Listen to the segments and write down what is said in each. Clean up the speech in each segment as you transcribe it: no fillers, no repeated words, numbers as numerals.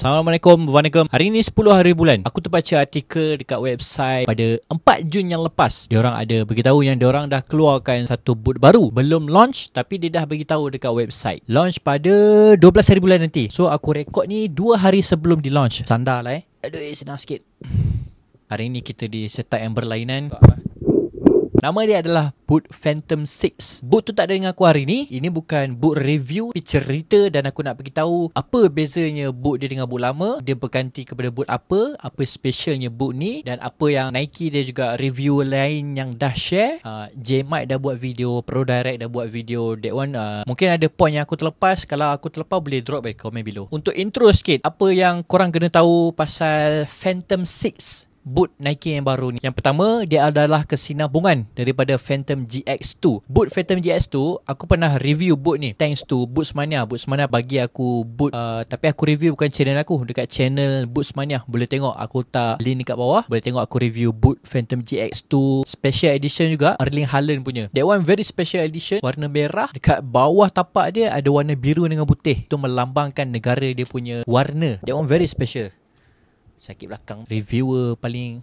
Assalamualaikum, Waalaikumsalam. Hari ni 10 hari bulan. Aku terbaca artikel dekat website pada 4 Jun yang lepas. Diorang ada beritahu yang diorang dah keluarkan satu boot baru. Belum launch tapi dia dah beritahu dekat website. Launch pada 12 hari bulan nanti. So aku rekod ni 2 hari sebelum di launch. Sandar lah Aduh, senang sikit. Hari ni kita di setup yang berlainan. Nama dia adalah boot Phantom 6. Boot tu tak ada dengan aku hari ni. Ini bukan boot review, tapi cerita dan aku nak beritahu apa bezanya boot dia dengan boot lama. Dia berganti kepada boot apa specialnya boot ni, dan apa yang Nike dia juga review lain yang dah share. J-Mike dah buat video, Pro Direct dah buat video. That one mungkin ada point yang aku terlepas. Kalau aku terlepas boleh drop bagi komen below. Untuk intro sikit, apa yang korang kena tahu pasal Phantom 6 boot Nike yang baru ni. Yang pertama, dia adalah kesinambungan daripada Phantom GX2. Boot Phantom GX2, aku pernah review boot ni thanks to Bootsmania. Bootsmania bagi aku boot, tapi aku review bukan channel aku, dekat channel Bootsmania. Boleh tengok, aku letak link dekat bawah. Boleh tengok aku review boot Phantom GX2 special edition juga, Erling Haaland punya. That one very special edition, warna merah. Dekat bawah tapak dia ada warna biru dengan putih. Itu melambangkan negara dia punya warna. That one very special. Sakit belakang. Reviewer paling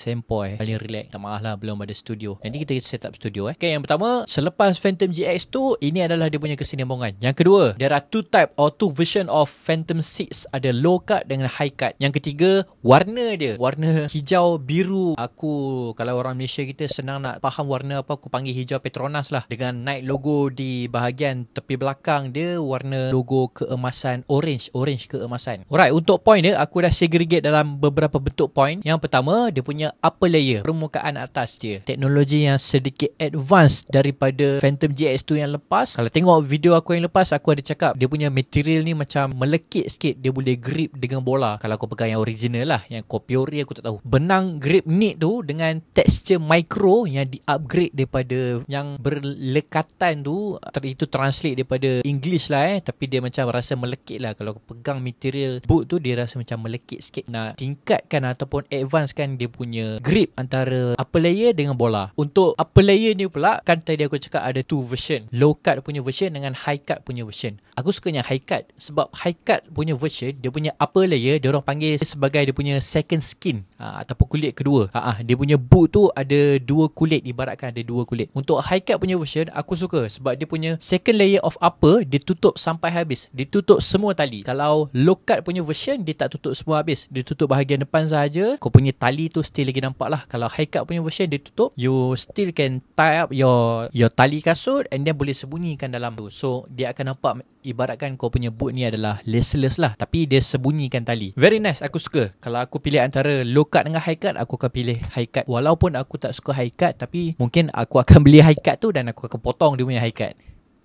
sempoi, paling relax. Tak maaf lah, belum ada studio. Nanti kita set up studio. Okay, yang pertama, selepas Phantom GX2, ini adalah dia punya kesinambungan. Yang kedua, there are two version of Phantom 6. Ada low cut dengan high cut. Yang ketiga, warna dia, warna hijau biru. Aku, kalau orang Malaysia kita senang nak faham warna apa, aku panggil hijau Petronas lah. Dengan Nike logo di bahagian tepi belakang dia, warna logo keemasan, orange keemasan. Alright, untuk point dia, aku dah segregate dalam beberapa bentuk point. Yang pertama, dia punya upper layer, permukaan atas dia. Teknologi yang sedikit advance daripada Phantom GX2 yang lepas. Kalau tengok video aku yang lepas, aku ada cakap dia punya material ni macam melekit sikit. Dia boleh grip dengan bola. Kalau aku pegang yang original lah, yang kopi ori aku tak tahu. Benang grip knit tu dengan texture micro yang di-upgrade daripada yang berlekatan tu. Itu translate daripada English lah tapi dia macam rasa melekit lah. Kalau aku pegang material boot tu, dia rasa macam melekit sikit. Tingkatkan ataupun advancekan dia punya grip antara upper layer dengan bola. Untuk upper layer ni pula, kan tadi aku cakap ada two version, low cut punya version dengan high cut punya version. Aku sukanya high cut sebab high cut punya version, dia punya upper layer dia orang panggil sebagai dia punya second skin, ataupun kulit kedua. Dia punya boot tu ada dua kulit, ibaratkan ada dua kulit. Untuk high cut punya version aku suka sebab dia punya second layer of upper dia tutup sampai habis, dia tutup semua tali. Kalau low cut punya version dia tak tutup semua habis, dia tutup bahagian depan saja. Kau punya tali tu still lagi nampak lah. Kalau high cut punya version dia tutup, you still can tie up your tali kasut and then boleh sembunyikan dalam tu. So dia akan nampak ibaratkan kau punya boot ni adalah laceless lah, tapi dia sembunyikan tali. Very nice, aku suka. Kalau aku pilih antara low cut dengan high cut, aku akan pilih high cut. Walaupun aku tak suka high cut, tapi mungkin aku akan beli high cut tu dan aku akan potong dia punya high cut.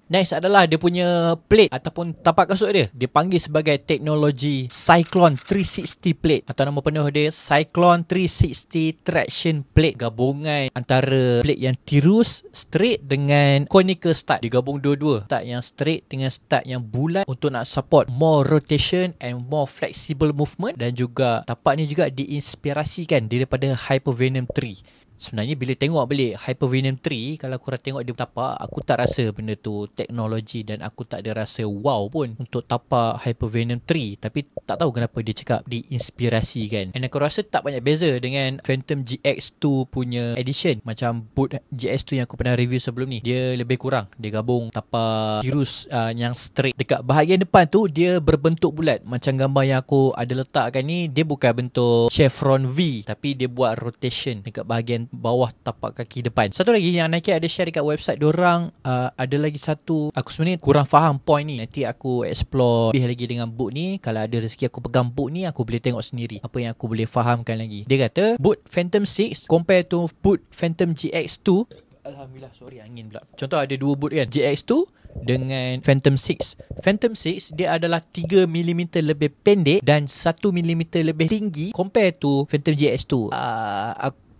Next adalah dia punya plate ataupun tapak kasut dia. Dia panggil sebagai teknologi Cyclone 360 plate, atau nama penuh dia Cyclone 360 Traction Plate. Gabungan antara plate yang tirus, straight dengan conical stud. Digabung dua-dua, stud yang straight dengan stud yang bulat untuk nak support more rotation and more flexible movement. Dan juga tapak ni juga diinspirasikan daripada Hypervenom 3. Sebenarnya bila tengok balik Hypervenom 3, kalau korang tengok dia tapak, aku tak rasa benda tu teknologi dan aku tak ada rasa wow pun untuk tapak Hypervenom 3. Tapi tak tahu kenapa dia cakap diinspirasikan. And aku rasa tak banyak beza dengan Phantom GX2 punya edition. Macam boot GX2 yang aku pernah review sebelum ni, dia lebih kurang. Dia gabung tapak tirus yang straight. Dekat bahagian depan tu dia berbentuk bulat. Macam gambar yang aku ada letakkan ni, dia bukan bentuk chevron V, tapi dia buat rotation dekat bahagian bawah tapak kaki depan. Satu lagi yang Nike ada share dekat website diorang, ada lagi satu, aku sebenarnya kurang faham point ni. Nanti aku explore lebih lagi dengan boot ni. Kalau ada rezeki aku pegang boot ni, aku boleh tengok sendiri apa yang aku boleh fahamkan lagi. Dia kata boot Phantom 6 compare to boot Phantom GX2. Alhamdulillah, sorry angin pula. Contoh ada dua boot kan, GX2 dengan Phantom 6. Phantom 6 dia adalah 3mm lebih pendek dan 1mm lebih tinggi compare to Phantom GX2.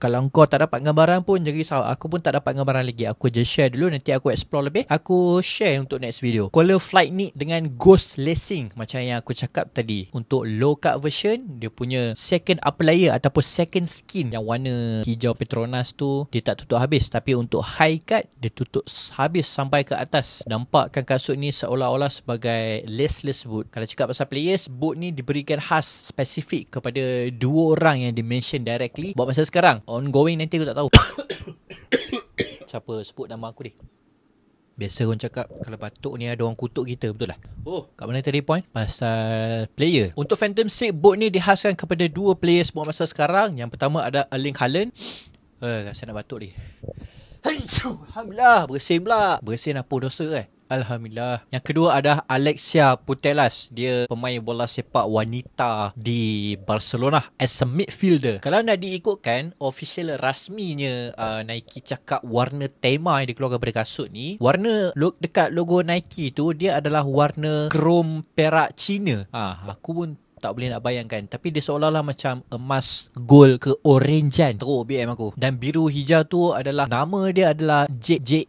Kalau kau tak dapat gambaran pun jangan risau. Aku pun tak dapat gambaran lagi. Aku just share dulu, nanti aku explore lebih. Aku share untuk next video. Color Flight ni dengan Ghost Lacing macam yang aku cakap tadi. Untuk low cut version, dia punya second upper layer ataupun second skin yang warna hijau Petronas tu dia tak tutup habis. Tapi untuk high cut, dia tutup habis sampai ke atas. Nampakkan kasut ni seolah-olah sebagai laceless boot. Kalau cakap pasal players, boot ni diberikan khas spesifik kepada dua orang yang dimention directly. Buat masa sekarang, ongoing nanti aku tak tahu. Siapa sebut nama aku ni? Biasa orang cakap kalau batuk ni ada orang kutuk kita, betul lah. Oh, kat mana tadi point? Pasal player. Untuk Phantom 6 boot ni dihaskan kepada dua players buat masa sekarang. Yang pertama ada Erling Haaland. Saya nak batuk ni. Alhamdulillah, bersin pula. Bersin apa dosa Alhamdulillah. Yang kedua ada Alexia Putellas. Dia pemain bola sepak wanita di Barcelona as a midfielder. Kalau nak diikutkan official rasminya Nike cakap warna tema yang dikeluarkan pada kasut ni, warna dekat logo Nike tu dia adalah warna krom perak Cina. Aku pun tak boleh nak bayangkan, tapi dia seolah-olah macam emas gold ke orangean. Teruk BM aku. Dan biru hijau tu adalah, nama dia adalah Jade.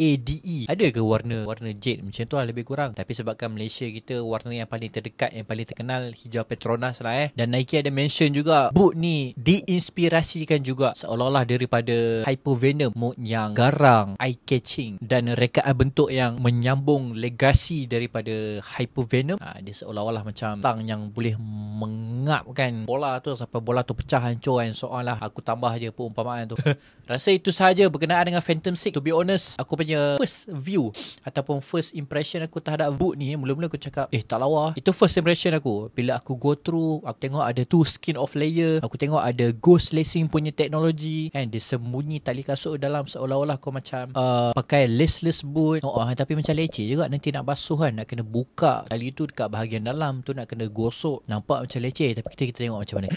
Ada ke warna jade macam tu lah lebih kurang. Tapi sebabkan Malaysia kita warna yang paling terdekat, yang paling terkenal hijau Petronas lah Dan Nike ada mention juga boot ni diinspirasikan juga seolah-olah daripada Hypervenom, mood yang garang, eye catching dan rekaan bentuk yang menyambung legasi daripada Hypervenom. Dia seolah-olah macam tang yang boleh mengapkan bola tu sampai bola tu pecah hancur kan. Soalah aku tambah je perumpamaan tu. Rasa itu sahaja berkenaan dengan Phantom 6. To be honest, aku punya first view ataupun first impression aku terhadap boot ni, mula-mula aku cakap tak lawa. Itu first impression aku. Bila aku go through, aku tengok ada two skin of layer, aku tengok ada Ghost Lacing punya teknologi kan, dia sembunyi tali kasut dalam seolah-olah kau macam pakai laceless boot. Tapi macam leceh juga, nanti nak basuh kan, nak kena buka tali tu dekat bahagian dalam tu, nak kena gosok. Nampak macam leceh, tapi kita tengok macam mana.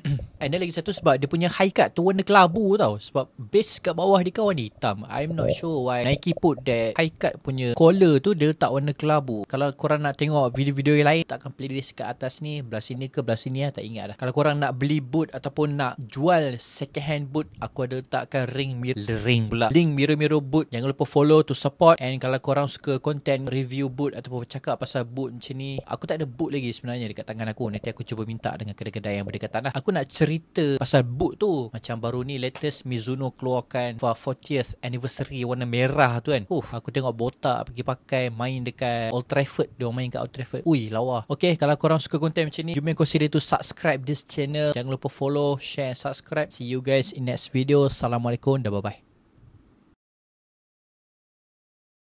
And then lagi satu, sebab dia punya high cut tu warna kelabu tau. Sebab base kat bawah dia kan warna hitam. I'm not sure why Nike put that high cut punya collar tu dia letak warna kelabu. Kalau korang nak tengok video-video yang lain, takkan playlist kat atas ni, belah sini ke belah sini tak ingat dah. Kalau korang nak beli boot ataupun nak jual second hand boot, aku ada letakkan link mirror boot. Jangan lupa follow to support. And kalau korang suka content review boot ataupun cakap pasal boot macam ni, aku tak ada boot lagi sebenarnya dekat tangan aku. Nanti aku cuba minta dengan kedai-kedai yang berdekatan. Aku nak cerita pasal boot tu. Macam baru ni latest Mizuno keluarkan for 40th anniversary warna merah tu kan. Aku tengok botak pergi pakai main dekat Old Trafford. Dia main kat Old Trafford. Lawa. Okay, kalau korang suka konten macam ni, you may consider to subscribe this channel. Jangan lupa follow, share, subscribe. See you guys in next video. Assalamualaikum dan bye-bye.